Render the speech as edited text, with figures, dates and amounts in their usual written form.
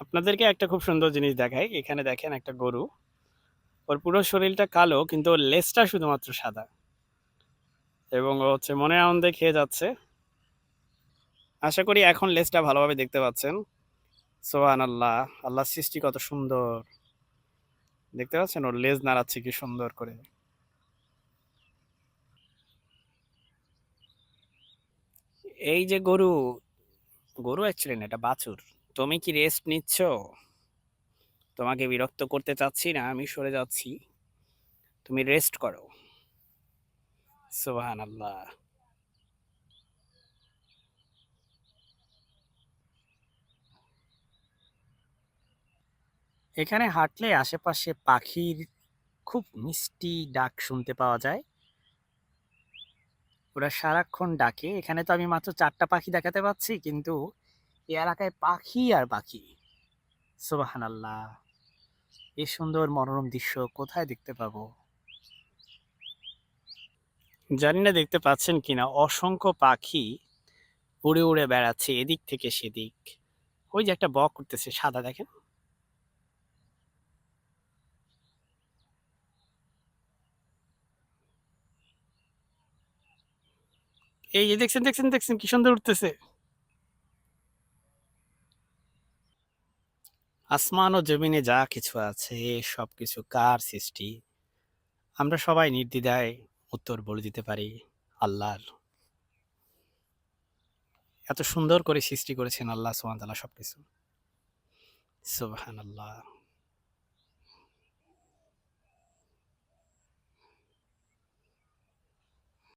আপনাদেরকে একটা খুব সুন্দর জিনিস দেখাই। এখানে দেখেন একটা গরু। ওর পুরো শরীরটা কালো কিন্তু ওর লেজটা শুধুমাত্র সাদা। এবং ও হচ্ছে মনের আনন্দে খেয়ে যাচ্ছে। আশা করি এখন লেজটা ভালোভাবে দেখতে পাচ্ছেন। সুবহানাল্লাহ! আল্লাহর সৃষ্টি কত সুন্দর। দেখতে পাচ্ছেন ওর লেজ নাড়াচ্ছে কি সুন্দর করে। এই যে গরু, গরু অ্যাকচুয়ালি না এটা বাছুর। তুমি কি রেস্ট নিচ্ছ? তোমাকে বিরক্ত করতে চাচ্ছি না, আমি সরে যাচ্ছি। তুমি রেস্ট করো। সুবহানাল্লাহ! এখানে হাঁটলে আশেপাশে পাখির খুব মিষ্টি ডাক শুনতে পাওয়া যায়। ওরা সারাক্ষণ ডাকে। এখানে তো আমি মাত্র ৪ টা পাখি দেখাতে পাচ্ছি, কিন্তু এই এলাকায় পাখি আর পাখি। সুবহানাল্লাহ! এই সুন্দর মনোরম দৃশ্য কোথায় দেখতে পাবো? জানি না দেখতে পাচ্ছেন কিনা, অসংখ্য পাখি উড়ে উড়ে বেড়াচ্ছে এদিক থেকে সেদিক। ওই যে একটা বক উঠতেছে সাদা দেখেন। এই যে দেখছেন দেখছেন দেখছেন কি সুন্দর উঠতেছে। আসমান ও জমিনে যা কিছু আছে সবকিছু কার সৃষ্টি? আমরা সবাই নির্দ্বিধায় উত্তর বলে দিতে পারি আল্লাহর। এত সুন্দর করে সৃষ্টি করেছেন আল্লাহ সুবহানাহু ওয়া তাআলা সবকিছু। সুবহানাল্লাহ!